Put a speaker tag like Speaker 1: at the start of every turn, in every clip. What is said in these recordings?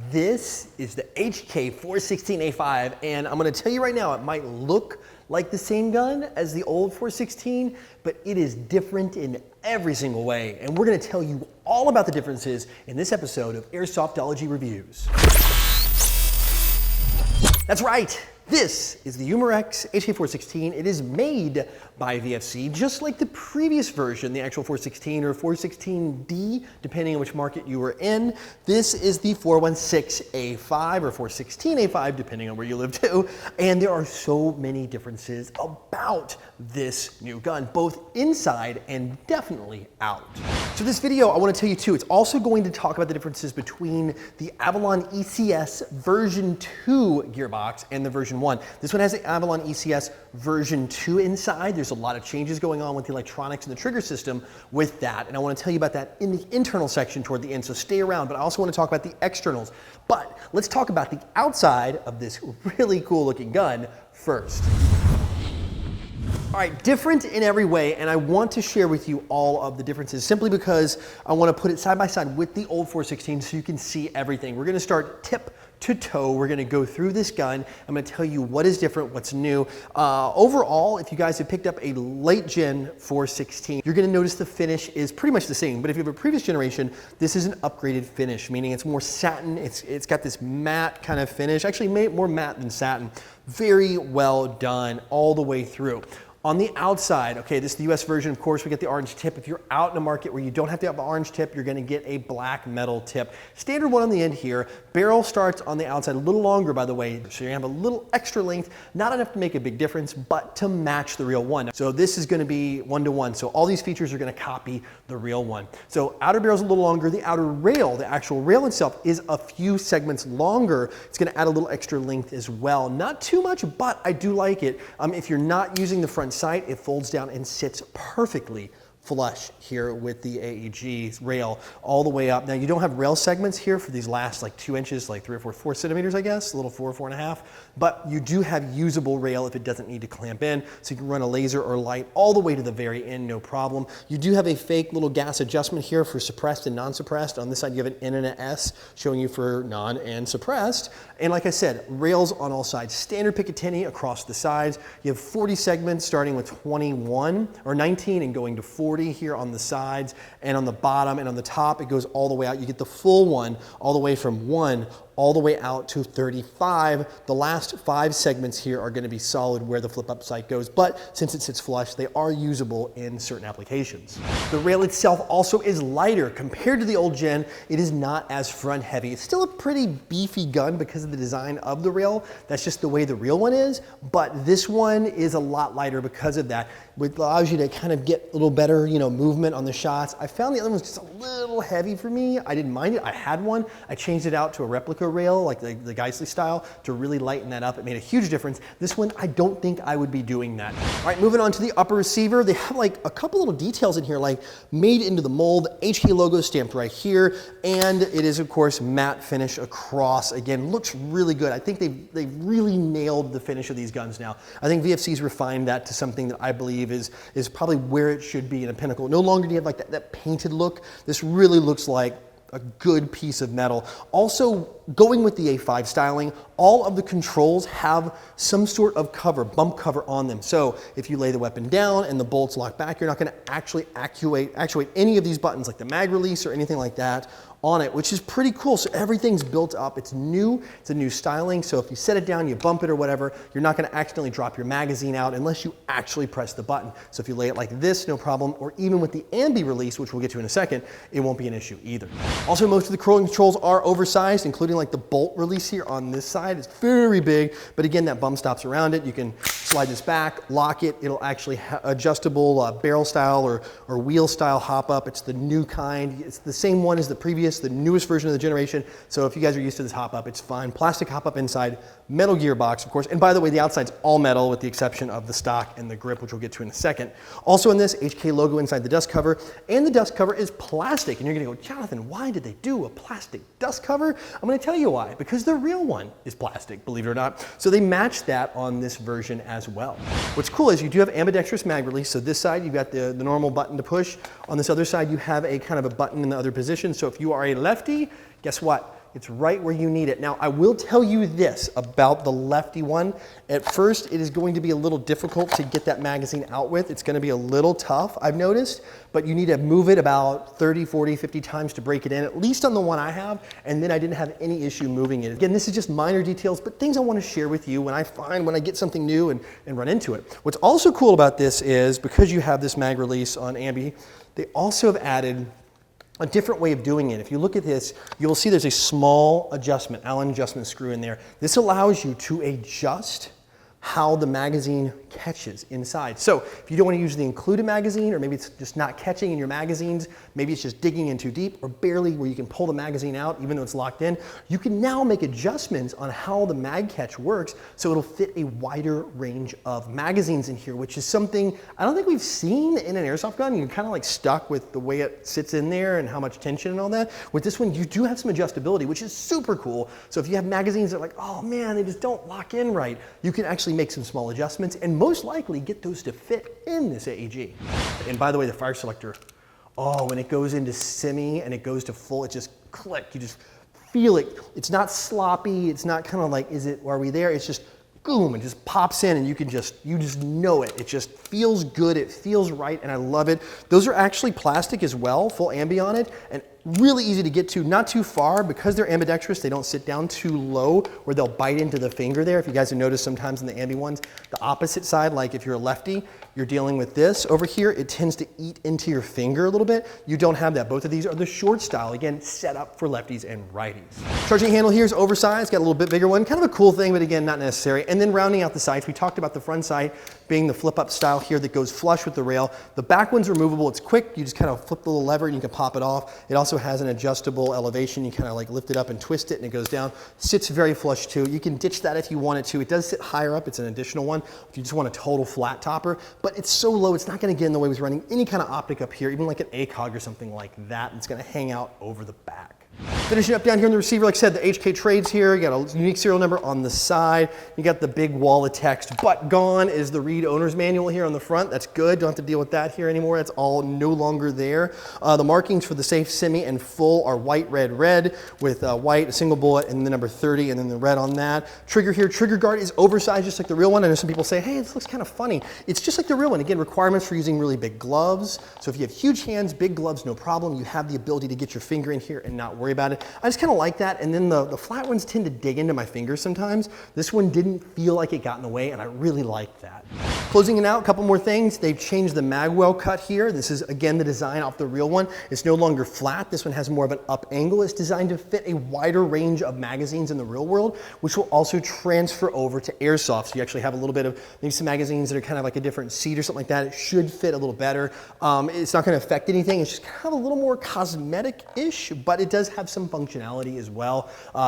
Speaker 1: This is the HK416A5, and I'm going to tell you right now, it might look like the same gun as the old 416, but it is different in every single way, and we're going to tell you all about the differences in this episode of Airsoftology Reviews. That's right! This is the Umarex HK416. It is made by VFC, just like the previous version, the actual 416 or 416D, depending on which market you were in. This is the 416A5 or 416A5, depending on where you live too. And there are so many differences about this new gun, both inside and definitely out. So this video, I want to tell you too, it's also going to talk about the differences between the Avalon ECS version 2 gearbox and the version 1. This one has the Avalon ECS version 2 inside. There's a lot of changes going on with the electronics and the trigger system with that, and I want to tell you about that in the internal section toward the end, so stay around, but I also want to talk about the externals. But let's talk about the outside of this really cool looking gun first. All right, different in every way, and I want to share with you all of the differences simply because I want to put it side by side with the old 416 so you can see everything. We're going to start tip to toe. We're going to go through this gun. I'm going to tell you what is different, what's new. Overall, if you guys have picked up a late gen 416, you're going to notice the finish is pretty much the same, but if you have a previous generation, this is an upgraded finish, meaning it's more satin. It's got this matte kind of finish, actually more matte than satin. Very well done all the way through. On the outside, okay, this is the US version, of course, we get the orange tip. If you're out in a market where you don't have to have an orange tip, you're gonna get a black metal tip. Standard one on the end here. Barrel starts on the outside a little longer, by the way, so you have a little extra length, not enough to make a big difference, but to match the real one. So this is gonna be 1-to-1, so all these features are gonna copy the real one. So outer barrel's a little longer. The outer rail, the actual rail itself, is a few segments longer. It's gonna add a little extra length as well. Not too much, but I do like it. If you're not using the front sight, it folds down and sits perfectly flush here with the AEG rail all the way up. Now you don't have rail segments here for these last like 2 inches, like 3 or 4 centimeters, I guess, a little 4.5, but you do have usable rail if it doesn't need to clamp in, so you can run a laser or light all the way to the very end, no problem. You do have a fake little gas adjustment here for suppressed and non-suppressed. On this side you have an N and an S showing you for non and suppressed. And like I said, rails on all sides, standard Picatinny across the sides. You have 40 segments starting with 21 or 19 and going to 40 here on the sides and on the bottom, and on the top it goes all the way out. You get the full one all the way from 1 all the way out to 35. The last 5 segments here are going to be solid where the flip up sight goes, but since it sits flush, they are usable in certain applications. The rail itself also is lighter compared to the old gen. It is not as front heavy. It's still a pretty beefy gun because of the design of the rail. That's just the way the real one is, but this one is a lot lighter because of that, which allows you to kind of get a little better, movement on the shots. I found the other one's just a little heavy for me. I didn't mind it. I had one. I changed it out to a replica rail, like the Geissele style, to really lighten that up. It made a huge difference. This one, I don't think I would be doing that. All right, moving on to the upper receiver. They have like a couple little details in here, like made into the mold, HK logo stamped right here, and it is of course matte finish across. Again, looks really good. I think they've really nailed the finish of these guns now. I think VFC's refined that to something that I believe is probably where it should be in a pinnacle. No longer do you have like that painted look. This really looks like a good piece of metal. Also, going with the A5 styling, all of the controls have some sort of cover, bump cover on them. So if you lay the weapon down and the bolts lock back, you're not going to actually actuate any of these buttons, like the mag release or anything like that, on it, which is pretty cool. So everything's built up. It's new. It's a new styling. So if you set it down, you bump it or whatever, you're not going to accidentally drop your magazine out unless you actually press the button. So if you lay it like this, no problem. Or even with the ambi release, which we'll get to in a second, it won't be an issue either. Also, most of the controls are oversized, including like the bolt release here on this side. It's very big, but again, that bump stops around it. You can slide this back, lock it. It'll actually have adjustable barrel style or wheel style hop up. It's the new kind. It's the same one as the previous, the newest version of the generation. So if you guys are used to this hop up, it's fine. Plastic hop up inside, metal gearbox, of course. And by the way, the outside's all metal with the exception of the stock and the grip, which we'll get to in a second. Also in this, HK logo inside the dust cover, and the dust cover is plastic. And you're gonna go, Jonathan, why did they do a plastic dust cover? I'm gonna tell you why, because the real one is plastic, believe it or not. So they match that on this version as well. What's cool is you do have ambidextrous mag release. So this side, you've got the normal button to push. On this other side, you have a kind of a button in the other position. So if you are a lefty, guess what? It's right where you need it. Now, I will tell you this about the lefty one. At first, it is going to be a little difficult to get that magazine out with. It's going to be a little tough, I've noticed, but you need to move it about 30, 40, 50 times to break it in, at least on the one I have, and then I didn't have any issue moving it. Again, this is just minor details, but things I want to share with you when I get something new and run into it. What's also cool about this is, because you have this mag release on Ambi, they also have added a different way of doing it. If you look at this, you'll see there's a small adjustment, Allen adjustment screw in there. This allows you to adjust how the magazine catches inside. So if you don't want to use the included magazine, or maybe it's just not catching in your magazines, maybe it's just digging in too deep or barely where you can pull the magazine out even though it's locked in, you can now make adjustments on how the mag catch works so it'll fit a wider range of magazines in here, which is something I don't think we've seen in an airsoft gun. You're kind of like stuck with the way it sits in there and how much tension and all that. With this one, you do have some adjustability, which is super cool. So if you have magazines that are like, oh man, they just don't lock in right, you can actually make some small adjustments and most likely get those to fit in this AEG. And by the way, the fire selector, oh, when it goes into semi and it goes to full, it just click, you just feel it. It's not sloppy, it's not kind of like, are we there? It's just boom, it just pops in and you just know it. It just feels good, it feels right, and I love it. Those are actually plastic as well, full ambi on it, and really easy to get to, not too far. Because they're ambidextrous, they don't sit down too low where they'll bite into the finger there. If you guys have noticed sometimes in the ambi ones, the opposite side, like if you're a lefty, you're dealing with this over here, it tends to eat into your finger a little bit. You don't have that. Both of these are the short style, again, set up for lefties and righties. Charging handle here is oversized, got a little bit bigger one. Kind of a cool thing, but again, not necessary. And then rounding out the sides, we talked about the front sight being the flip up style here that goes flush with the rail. The back one's removable, it's quick. You just kind of flip the little lever and you can pop it off. It also has an adjustable elevation. You kind of like lift it up and twist it and it goes down. Sits very flush too. You can ditch that if you wanted to. It does sit higher up. It's an additional one if you just want a total flat topper, but it's so low, it's not going to get in the way with running any kind of optic up here, even like an ACOG or something like that. It's going to hang out over the back. Finishing up down here in the receiver, like I said, the HK trades here. You got a unique serial number on the side. You got the big wall of text, but gone is the read owner's manual here on the front. That's good. Don't have to deal with that here anymore. That's all no longer there. The markings for the safe, semi, and full are white, red, with white, a single bullet, and the number 30, and then the red on that. Trigger here, trigger guard is oversized just like the real one. I know some people say, hey, this looks kind of funny. It's just like the real one. Again, requirements for using really big gloves. So if you have huge hands, big gloves, no problem. You have the ability to get your finger in here and not worry about it. I just kind of like that, and then the flat ones tend to dig into my fingers sometimes. This one didn't feel like it got in the way, and I really like that. Closing it out, a couple more things. They've changed the mag well cut here. This is, again, the design off the real one. It's no longer flat. This one has more of an up angle. It's designed to fit a wider range of magazines in the real world, which will also transfer over to airsoft. So you actually have a little bit of maybe some magazines that are kind of like a different seat or something like that. It should fit a little better. It's not going to affect anything. It's just kind of a little more cosmetic-ish, but it does have some functionality as well.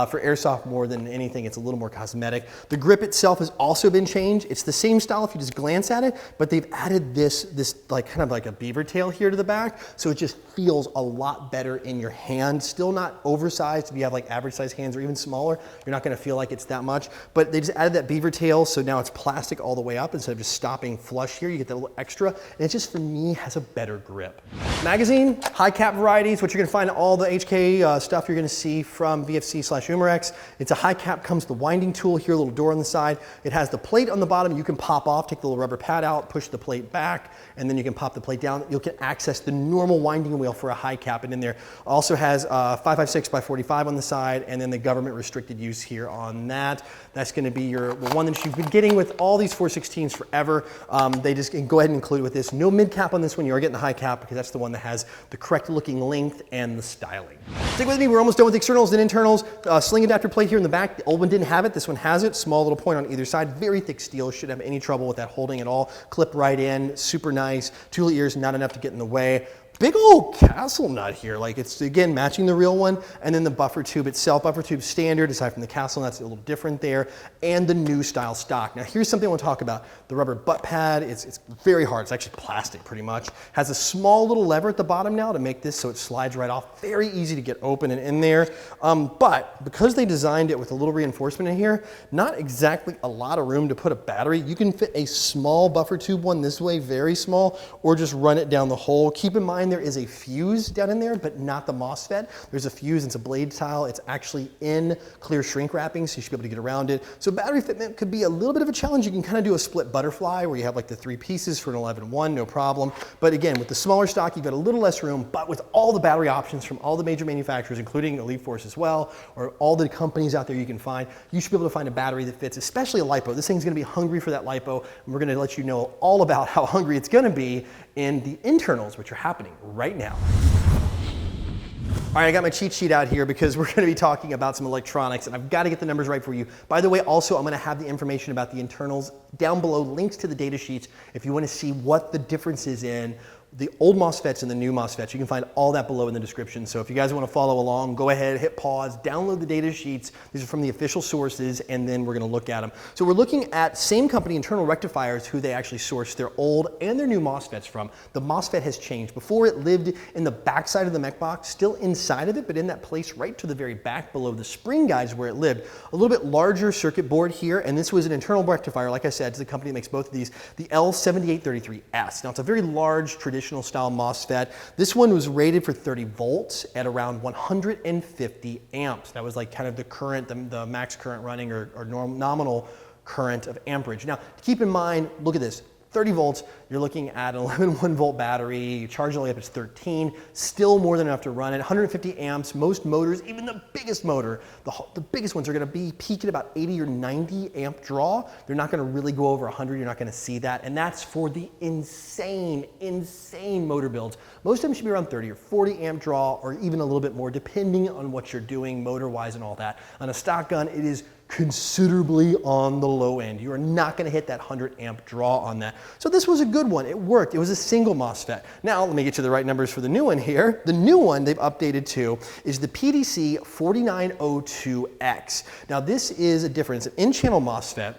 Speaker 1: For airsoft, more than anything, it's a little more cosmetic. The grip itself has also been changed. It's the same style if you just glance at it, but they've added this like kind of like a beaver tail here to the back, so it just feels a lot better in your hand. Still not oversized. If you have like average size hands or even smaller, you're not going to feel like it's that much, but they just added that beaver tail, so now it's plastic all the way up instead of just stopping flush here. You get that little extra, and it just, for me, has a better grip. Magazine, high cap varieties, which you're going to find all the HK stuff you're going to see from VFC/Umarex. It's a high cap, comes with the winding tool here, a little door on the side. It has the plate on the bottom you can pop off, take the little rubber pad out, push the plate back, and then you can pop the plate down. You can access the normal winding wheel for a high cap, and in there also has 5.56 by 45 on the side, and then the government restricted use here on that. That's going to be the one that you've been getting with all these 416s forever. They just can go ahead and include it with this. No mid cap on this one. You are getting the high cap because that's the one that has the correct looking length and the styling. Stick with me. We're almost done with externals and internals. Sling adapter plate here in the back. The old one didn't have it. This one has it. Small little point on either side. Very thick steel. Shouldn't have any trouble with that holding at all. Clip right in. Super nice. Tool ears, not enough to get in the way. Big old castle nut here, like it's, again, matching the real one, and then the buffer tube itself. Buffer tube standard, aside from the castle nut's a little different there, and the new style stock. Now here's something I want to talk about. The rubber butt pad, it's very hard. It's actually plastic pretty much. Has a small little lever at the bottom now to make this so it slides right off. Very easy to get open and in there. But because they designed it with a little reinforcement in here, not exactly a lot of room to put a battery. You can fit a small buffer tube one this way, very small, or just run it down the hole. Keep in mind find there is a fuse down in there, but not the MOSFET. There's a fuse, it's a blade tile. It's actually in clear shrink wrapping, so you should be able to get around it. So battery fitment could be a little bit of a challenge. You can kind of do a split butterfly where you have like the 3 pieces for an 11-1, no problem. But again, with the smaller stock, you've got a little less room, but with all the battery options from all the major manufacturers, including Elite Force as well, or all the companies out there you can find, you should be able to find a battery that fits, especially a LiPo. This thing's gonna be hungry for that LiPo, and we're gonna let you know all about how hungry it's gonna be in the internals, which are happening right now. All right, I got my cheat sheet out here because we're gonna be talking about some electronics, and I've gotta get the numbers right for you. By the way, also, I'm gonna have the information about the internals down below, links to the data sheets, if you wanna see what the difference is in the old MOSFETs and the new MOSFETs. You can find all that below in the description. So if you guys want to follow along, go ahead, hit pause, download the data sheets. These are from the official sources, and then we're going to look at them. So we're looking at same company, internal rectifiers, who they actually source their old and their new MOSFETs from. The MOSFET has changed. Before, it lived in the back side of the mech box, still inside of it, but in that place right to the very back below the spring guides where it lived. A little bit larger circuit board here, and this was an internal rectifier. Like I said, it's the company that makes both of these, the L7833S. Now, it's a very large traditional style MOSFET. This one was rated for 30 volts at around 150 amps. That was like kind of the current, the max current running or nominal current of amperage. Now, keep in mind, look at this. 30 volts, you're looking at an 11-1 volt battery, you charge it all the way up to 13, still more than enough to run it. 150 amps, most motors, even the biggest motor, the biggest ones are gonna be peaking at about 80 or 90 amp draw. They're not gonna really go over 100, you're not gonna see that, and that's for the insane motor builds. Most of them should be around 30 or 40 amp draw, or even a little bit more, depending on what you're doing motor-wise and all that. On a stock gun, it is considerably on the low end. You are not going to hit that 100 amp draw on that. So this was a good one. It worked. It was a single MOSFET. Now, let me get you the right numbers for the new one here. The new one they've updated to is the PDC 4902X. Now, this is a difference, an in-channel MOSFET,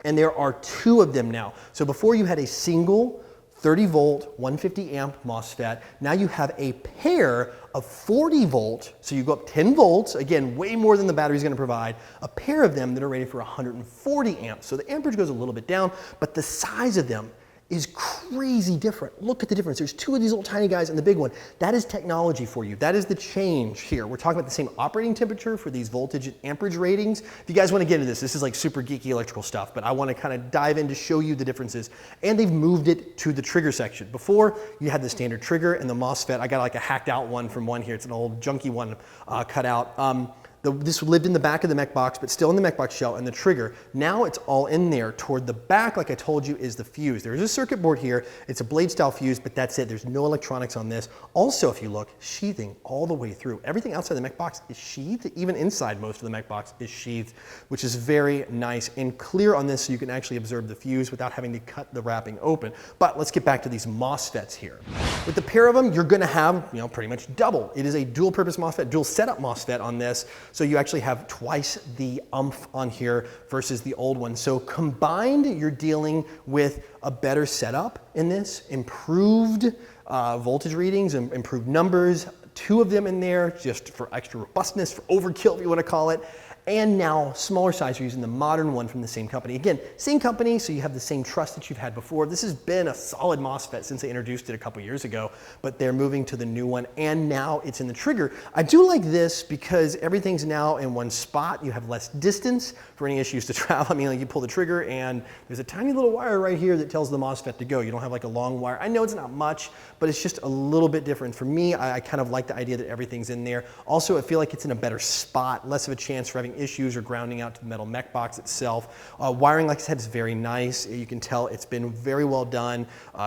Speaker 1: and there are 2 of them now. So before you had a single 30 volt, 150 amp MOSFET. Now you have a pair of 40 volt, so you go up 10 volts, again, way more than the battery's gonna provide, a pair of them that are rated for 140 amps. So the amperage goes a little bit down, but the size of them is crazy different. Look at the difference. There's 2 of these little tiny guys and the big one. That is technology for you. That is the change here. We're talking about the same operating temperature for these voltage and amperage ratings. If you guys want to get into this is like super geeky electrical stuff, but I want to kind of dive in to show you the differences. And they've moved it to the trigger section. Before, you had the standard trigger and the MOSFET. I got like a hacked out one from one here. It's an old junky one cut out. This lived in the back of the mech box, but still in the mech box shell and the trigger. Now it's all in there. Toward the back, like I told you, is the fuse. There's a circuit board here. It's a blade style fuse, but that's it. There's no electronics on this. Also, if you look, sheathing all the way through. Everything outside the mech box is sheathed. Even inside most of the mech box is sheathed, which is very nice and clear on this, so you can actually observe the fuse without having to cut the wrapping open. But let's get back to these MOSFETs here. With the pair of them, you're gonna have, pretty much double. It is a dual purpose MOSFET, dual setup MOSFET on this. So you actually have twice the umph on here versus the old one. So combined, you're dealing with a better setup in this, improved voltage readings, and improved numbers, 2 of them in there just for extra robustness, for overkill if you want to call it. And now smaller size, you're using the modern one from the same company. Again, same company, so you have the same trust that you've had before. This has been a solid MOSFET since they introduced it a couple years ago, but they're moving to the new one, and now it's in the trigger. I do like this because everything's now in one spot. You have less distance for any issues to travel. I mean, like you pull the trigger and there's a tiny little wire right here that tells the MOSFET to go. You don't have like a long wire. I know it's not much, but it's just a little bit different. For me, I kind of like the idea that everything's in there. Also, I feel like it's in a better spot, less of a chance for having issues or grounding out to the metal mech box itself. Wiring, like I said, is very nice. You can tell it's been very well done.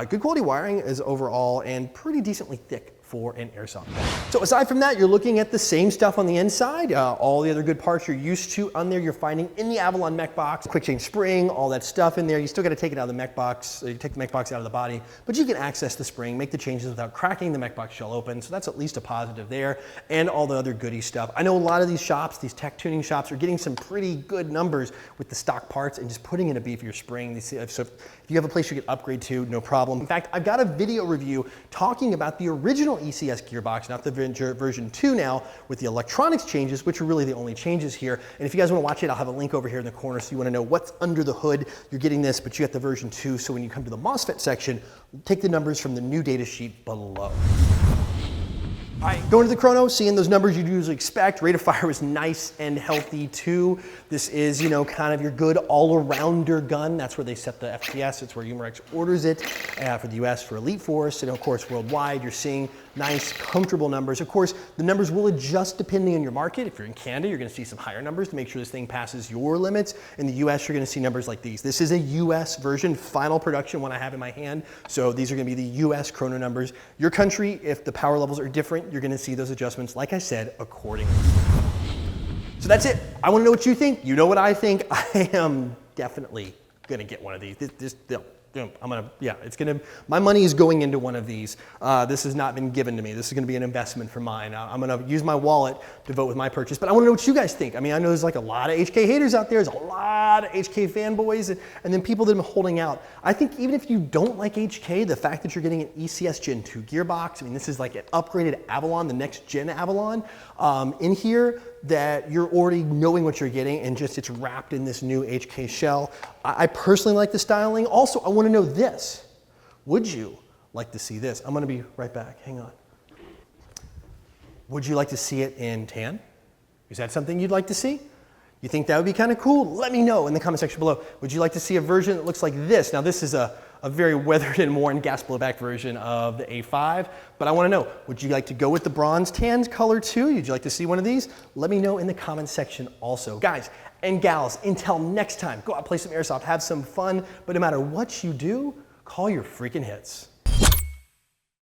Speaker 1: Good quality wiring is overall, and pretty decently thick for an airsoft. So aside from that, you're looking at the same stuff on the inside. All the other good parts you're used to on there, you're finding in the Avalon mech box. Quick change spring, all that stuff in there. You still got to take it out of the mech box. You take the mech box out of the body, but you can access the spring, make the changes without cracking the mech box shell open. So that's at least a positive there, and all the other goodie stuff. I know a lot of these shops, these tech tuning shops, are getting some pretty good numbers with the stock parts and just putting in a beefier spring. So if you have a place you can upgrade to, no problem. In fact, I've got a video review talking about the original ECS gearbox, not the version 2 now with the electronics changes, which are really the only changes here. And if you guys want to watch it, I'll have a link over here in the corner so you want to know what's under the hood. You're getting this, but you got the version 2, so when you come to the MOSFET section, take the numbers from the new data sheet below. All right, going to the chrono, seeing those numbers you'd usually expect. Rate of fire was nice and healthy too. This is, you know, kind of your good all-arounder gun. That's where they set the FPS. It's where Umarex orders it for the US for Elite Force. And of course, worldwide, you're seeing nice, comfortable numbers. Of course, the numbers will adjust depending on your market. If you're in Canada, you're gonna see some higher numbers to make sure this thing passes your limits. In the US, you're gonna see numbers like these. This is a US version, final production one I have in my hand. So these are gonna be the US chrono numbers. Your country, if the power levels are different, you're gonna see those adjustments, like I said, accordingly. So that's it. I wanna know what you think. You know what I think. I am definitely gonna get one of these. My money is going into one of these. This has not been given to me. This is gonna be an investment for mine. I'm gonna use my wallet to vote with my purchase, but I wanna know what you guys think. I mean, I know there's like a lot of HK haters out there. There's a lot of HK fanboys and then people that have been holding out. I think even if you don't like HK, the fact that you're getting an ECS Gen 2 gearbox, I mean, this is like an upgraded Avalon, the next gen Avalon in here, that you're already knowing what you're getting and just it's wrapped in this new HK shell. I personally like the styling. Also, I wanna know this. Would you like to see this? I'm gonna be right back, hang on. Would you like to see it in tan? Is that something you'd like to see? You think that would be kind of cool? Let me know in the comment section below. Would you like to see a version that looks like this? Now this is a very weathered and worn gas blowback version of the A5, but I wanna know, would you like to go with the bronze tan color too? Would you like to see one of these? Let me know in the comment section also. Guys and gals, until next time, go out, play some airsoft, have some fun, but no matter what you do, call your freaking hits.